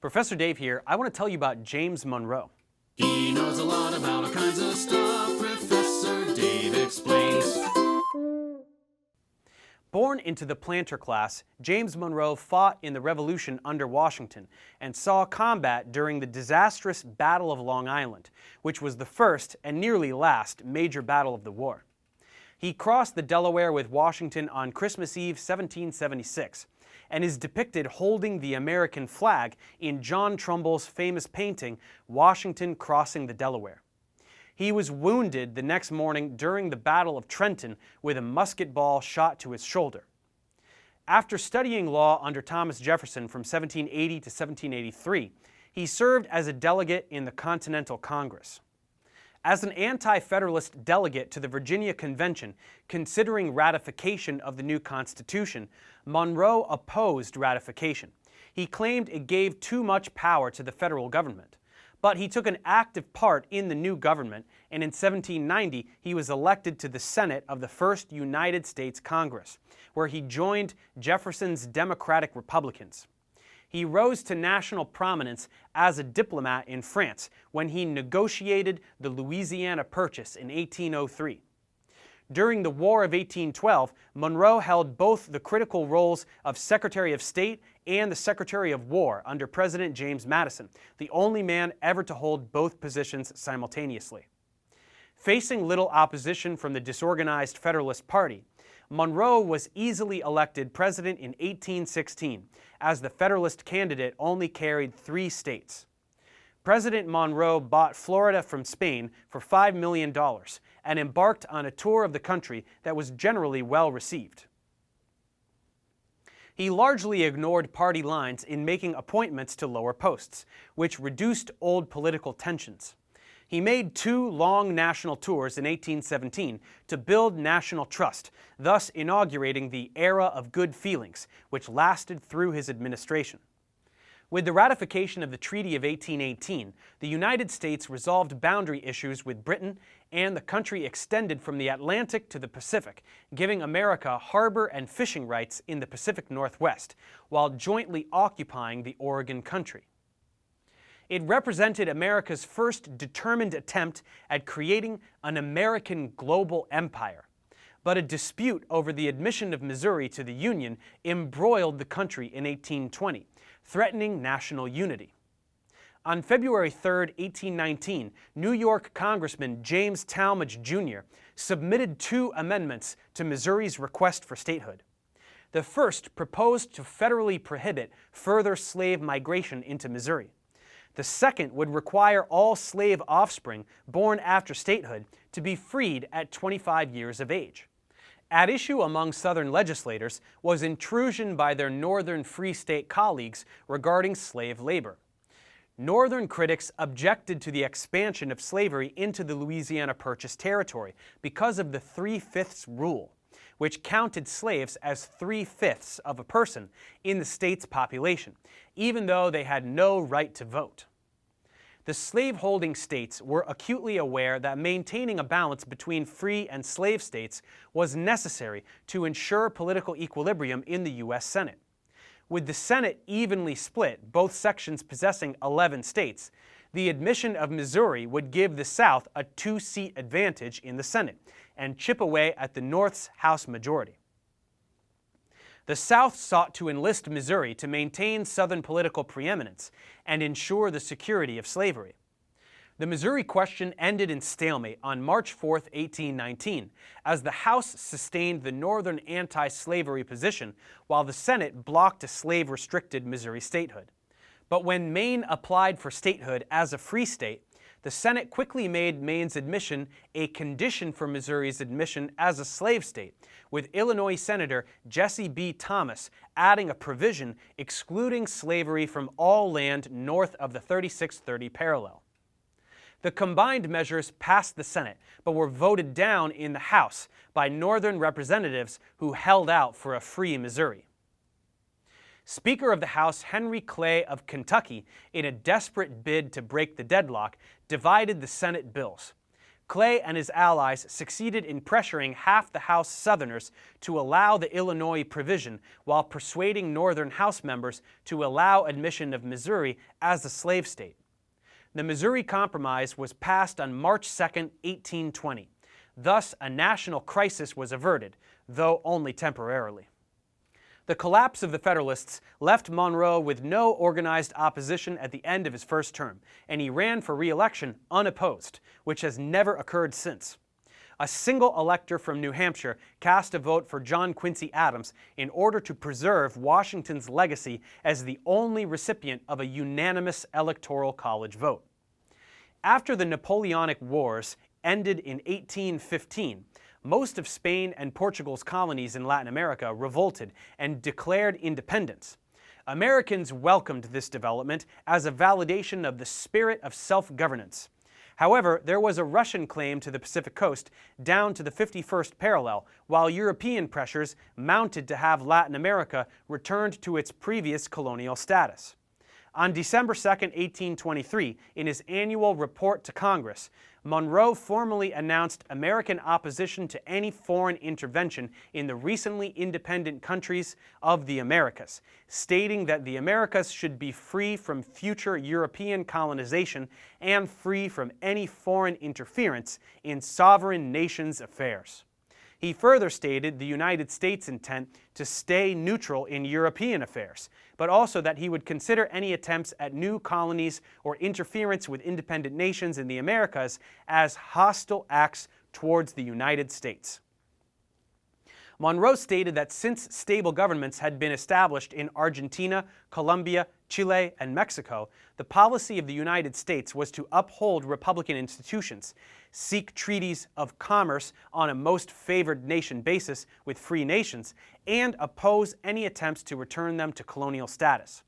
Professor Dave here. I want to tell you about James Monroe. He knows a lot about all kinds of stuff. Professor Dave explains. Born into the planter class, James Monroe fought in the Revolution under Washington and saw combat during the disastrous Battle of Long Island, which was the first and nearly last major battle of the war. He crossed the Delaware with Washington on Christmas Eve 1776 and is depicted holding the American flag in John Trumbull's famous painting, Washington Crossing the Delaware. He was wounded the next morning during the Battle of Trenton with a musket ball shot to his shoulder. After studying law under Thomas Jefferson from 1780 to 1783, he served as a delegate in the Continental Congress. As an anti-Federalist delegate to the Virginia Convention, considering ratification of the new Constitution, Monroe opposed ratification. He claimed it gave too much power to the federal government. But he took an active part in the new government, and in 1790 he was elected to the Senate of the First United States Congress, where he joined Jefferson's Democratic Republicans. He rose to national prominence as a diplomat in France when he negotiated the Louisiana Purchase in 1803. During the War of 1812, Monroe held both the critical roles of Secretary of State and the Secretary of War under President James Madison, the only man ever to hold both positions simultaneously. Facing little opposition from the disorganized Federalist Party, Monroe was easily elected president in 1816, as the Federalist candidate only carried 3 states. President Monroe bought Florida from Spain for $5 million and embarked on a tour of the country that was generally well received. He largely ignored party lines in making appointments to lower posts, which reduced old political tensions. He made 2 long national tours in 1817 to build national trust, thus inaugurating the era of good feelings, which lasted through his administration. With the ratification of the Treaty of 1818, the United States resolved boundary issues with Britain, and the country extended from the Atlantic to the Pacific, giving America harbor and fishing rights in the Pacific Northwest, while jointly occupying the Oregon Country. It represented America's first determined attempt at creating an American global empire. But a dispute over the admission of Missouri to the Union embroiled the country in 1820, threatening national unity. On February 3, 1819, New York Congressman James Talmadge, Jr. submitted 2 amendments to Missouri's request for statehood. The first proposed to federally prohibit further slave migration into Missouri. The second would require all slave offspring born after statehood to be freed at 25 years of age. At issue among Southern legislators was intrusion by their Northern Free State colleagues regarding slave labor. Northern critics objected to the expansion of slavery into the Louisiana Purchase territory because of the 3/5 rule, which counted slaves as 3/5 of a person in the state's population, even though they had no right to vote. The slaveholding states were acutely aware that maintaining a balance between free and slave states was necessary to ensure political equilibrium in the U.S. Senate. With the Senate evenly split, both sections possessing 11 states, the admission of Missouri would give the South a 2-seat advantage in the Senate and chip away at the North's House majority. The South sought to enlist Missouri to maintain Southern political preeminence and ensure the security of slavery. The Missouri question ended in stalemate on March 4, 1819, as the House sustained the Northern anti-slavery position while the Senate blocked a slave-restricted Missouri statehood. But when Maine applied for statehood as a free state, the Senate quickly made Maine's admission a condition for Missouri's admission as a slave state, with Illinois Senator Jesse B. Thomas adding a provision excluding slavery from all land north of the 3630 parallel. The combined measures passed the Senate, but were voted down in the House by Northern representatives who held out for a free Missouri. Speaker of the House Henry Clay of Kentucky, in a desperate bid to break the deadlock, divided the Senate bills. Clay and his allies succeeded in pressuring half the House Southerners to allow the Illinois provision, while persuading Northern House members to allow admission of Missouri as a slave state. The Missouri Compromise was passed on March 2, 1820. Thus, a national crisis was averted, though only temporarily. The collapse of the Federalists left Monroe with no organized opposition at the end of his first term, and he ran for re-election unopposed, which has never occurred since. A single elector from New Hampshire cast a vote for John Quincy Adams in order to preserve Washington's legacy as the only recipient of a unanimous Electoral College vote. After the Napoleonic Wars ended in 1815, most of Spain and Portugal's colonies in Latin America revolted and declared independence. Americans welcomed this development as a validation of the spirit of self-governance. However, there was a Russian claim to the Pacific coast down to the 51st parallel, while European pressures mounted to have Latin America returned to its previous colonial status. On December 2, 1823, in his annual report to Congress, Monroe formally announced American opposition to any foreign intervention in the recently independent countries of the Americas, stating that the Americas should be free from future European colonization and free from any foreign interference in sovereign nations' affairs. He further stated the United States' intent to stay neutral in European affairs, but also that he would consider any attempts at new colonies or interference with independent nations in the Americas as hostile acts towards the United States. Monroe stated that since stable governments had been established in Argentina, Colombia, Chile, and Mexico, the policy of the United States was to uphold republican institutions, seek treaties of commerce on a most favored nation basis with free nations, and oppose any attempts to return them to colonial status.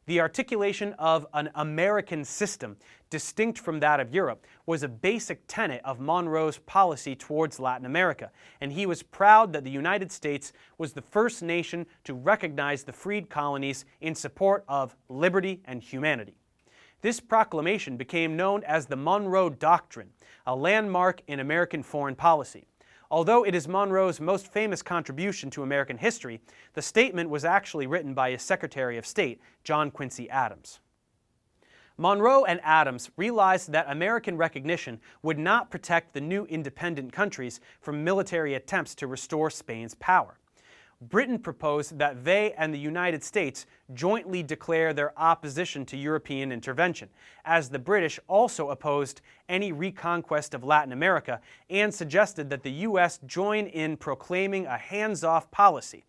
The articulation of an American system, distinct from that of Europe, was a basic tenet of Monroe's policy towards Latin America, and he was proud that the United States was the first nation to recognize the freed colonies in support of liberty and humanity. This proclamation became known as the Monroe Doctrine, a landmark in American foreign policy. Although it is Monroe's most famous contribution to American history, the statement was actually written by his Secretary of State, John Quincy Adams. Monroe and Adams realized that American recognition would not protect the new independent countries from military attempts to restore Spain's power. Britain proposed that they and the United States jointly declare their opposition to European intervention, as the British also opposed any reconquest of Latin America and suggested that the U.S. join in proclaiming a hands-off policy.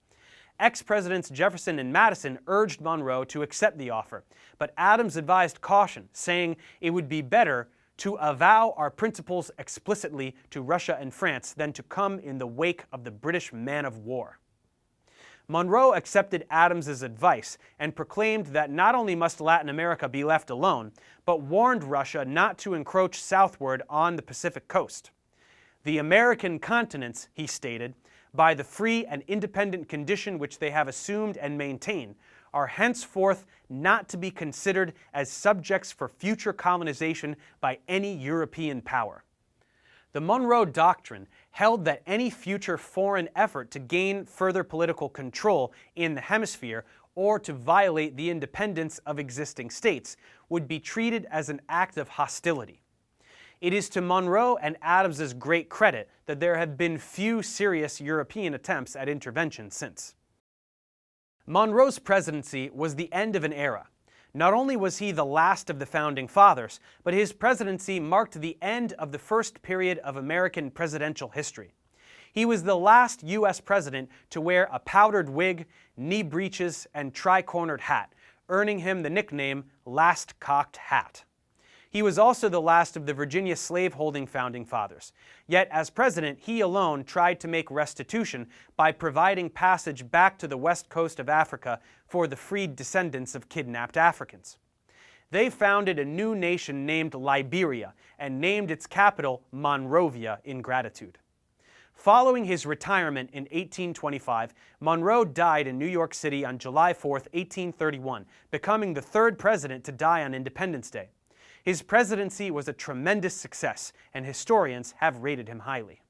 Ex-Presidents Jefferson and Madison urged Monroe to accept the offer, but Adams advised caution, saying it would be better to avow our principles explicitly to Russia and France than to come in the wake of the British man of war. Monroe accepted Adams's advice and proclaimed that not only must Latin America be left alone, but warned Russia not to encroach southward on the Pacific coast. The American continents, he stated, by the free and independent condition which they have assumed and maintain, are henceforth not to be considered as subjects for future colonization by any European power. The Monroe Doctrine held that any future foreign effort to gain further political control in the hemisphere or to violate the independence of existing states would be treated as an act of hostility. It is to Monroe and Adams's great credit that there have been few serious European attempts at intervention since. Monroe's presidency was the end of an era. Not only was he the last of the Founding Fathers, but his presidency marked the end of the first period of American presidential history. He was the last U.S. president to wear a powdered wig, knee breeches, and tri-cornered hat, earning him the nickname Last Cocked Hat. He was also the last of the Virginia slave-holding Founding Fathers. Yet, as president, he alone tried to make restitution by providing passage back to the west coast of Africa for the freed descendants of kidnapped Africans. They founded a new nation named Liberia and named its capital Monrovia in gratitude. Following his retirement in 1825, Monroe died in New York City on July 4, 1831, becoming the third president to die on Independence Day. His presidency was a tremendous success, and historians have rated him highly.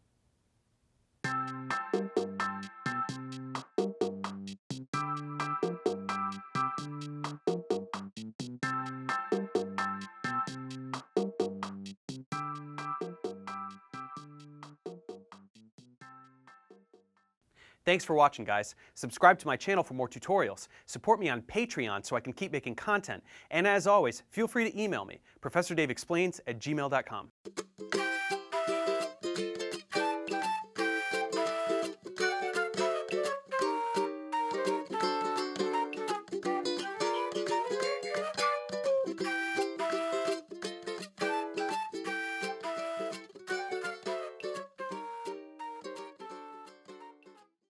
Thanks for watching, guys. Subscribe to my channel for more tutorials. Support me on Patreon so I can keep making content. And as always, feel free to email me, ProfessorDaveExplains@gmail.com.